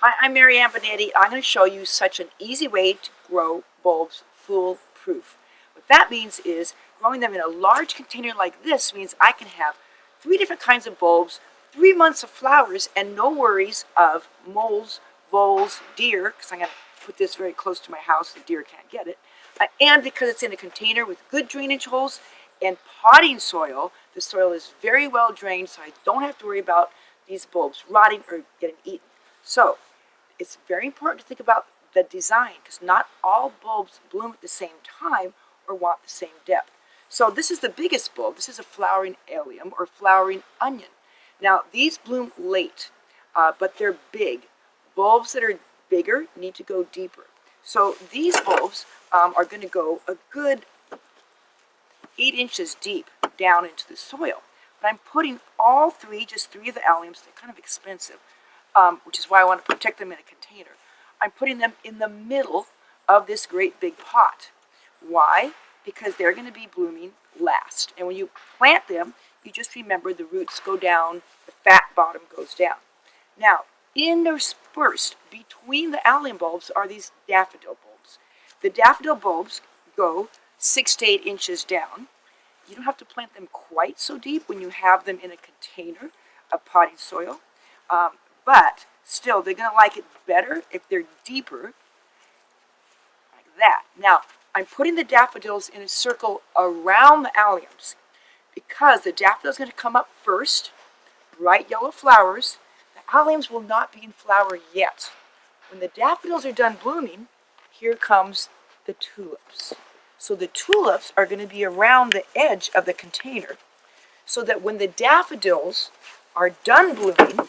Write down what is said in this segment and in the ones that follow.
Hi, I'm Marianne Binetti. I'm going to show you such an easy way to grow bulbs foolproof. What that means is growing them in a large container like this means I can have 3 different kinds of bulbs, 3 months of flowers, and no worries of moles, voles, deer, because I'm going to put this very close to my house so the deer can't get it, and because it's in a container with good drainage holes and potting soil. The soil is very well drained, so I don't have to worry about these bulbs rotting or getting eaten. So it's very important to think about the design because not all bulbs bloom at the same time or want the same depth. So this is the biggest bulb. This is a flowering allium or flowering onion. Now these bloom late, but they're big. Bulbs that are bigger need to go deeper. So these bulbs are going to go a good 8 inches deep down into the soil. But I'm putting all 3, just 3 of the alliums. They're kind of expensive. Which is why I want to protect them in a container. I'm putting them in the middle of this great big pot. Why? Because they're going to be blooming last. And when you plant them, you just remember the roots go down, the fat bottom goes down. Now, interspersed between the allium bulbs are these daffodil bulbs. The daffodil bulbs go 6 to 8 inches down. You don't have to plant them quite so deep when you have them in a container of potting soil. But still, they're going to like it better if they're deeper, like that. Now, I'm putting the daffodils in a circle around the alliums because the daffodil is going to come up first, bright yellow flowers. The alliums will not be in flower yet. When the daffodils are done blooming, here comes the tulips. So the tulips are going to be around the edge of the container so that when the daffodils are done blooming,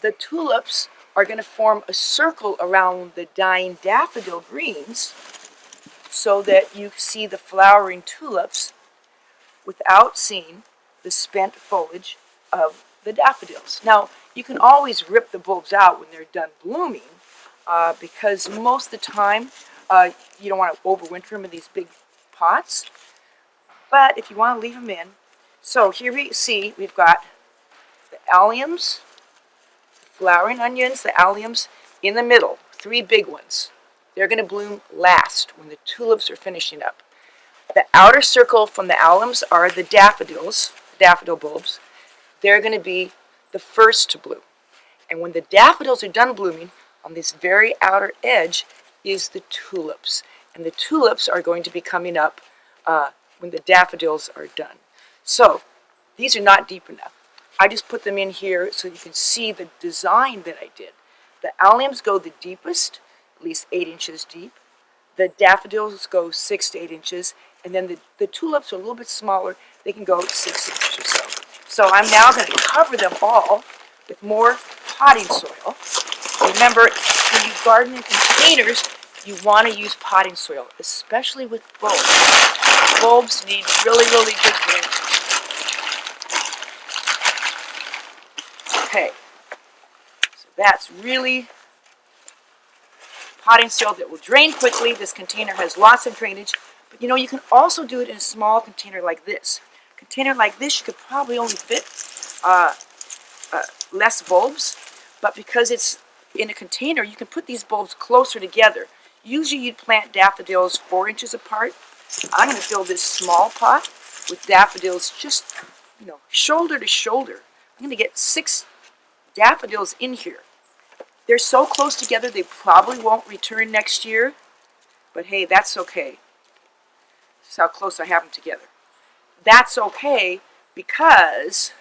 the tulips are going to form a circle around the dying daffodil greens so that you see the flowering tulips without seeing the spent foliage of the daffodils. Now, you can always rip the bulbs out when they're done blooming because most of the time you don't want to overwinter them in these big pots. But if you want to leave them in, so here we see we've got the alliums, flowering onions, the alliums in the middle, 3 big ones. They're going to bloom last when the tulips are finishing up. The outer circle from the alliums are the daffodils, daffodil bulbs. They're going to be the first to bloom. And when the daffodils are done blooming, on this very outer edge is the tulips. And the tulips are going to be coming up when the daffodils are done. So these are not deep enough. I just put them in here so you can see the design that I did. The alliums go the deepest, at least 8 inches deep. The daffodils go 6 to 8 inches. And then the tulips are a little bit smaller. They can go 6 inches or so. So I'm now going to cover them all with more potting soil. Remember, when you garden in containers, you want to use potting soil, especially with bulbs. Bulbs need really, really good drainage. Okay, so that's really potting soil that will drain quickly. This container has lots of drainage, but you can also do it in a small container like this. A container like this, you could probably only fit less bulbs, but because it's in a container, you can put these bulbs closer together. Usually you'd plant daffodils 4 inches apart. I'm going to fill this small pot with daffodils just, shoulder to shoulder. I'm going to get 6 daffodils in here. They're so close together they probably won't return next year, but hey, that's okay. This is how close I have them together. That's okay because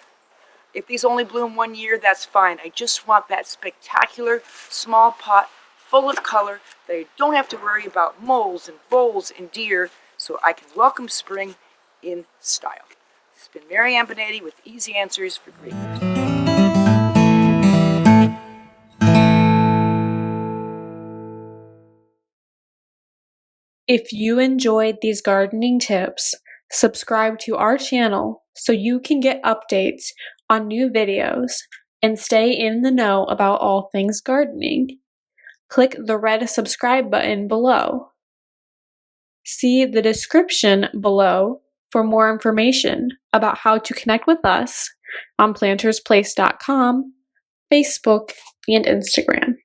if these only bloom 1 year, that's fine. I just want that spectacular small pot full of color that I don't have to worry about moles and voles and deer, so I can welcome spring in style. This has been Marianne Binetti with Easy Answers for Greeners. If you enjoyed these gardening tips, subscribe to our channel so you can get updates on new videos and stay in the know about all things gardening. Click the red subscribe button below. See the description below for more information about how to connect with us on PlantersPlace.com, Facebook and Instagram.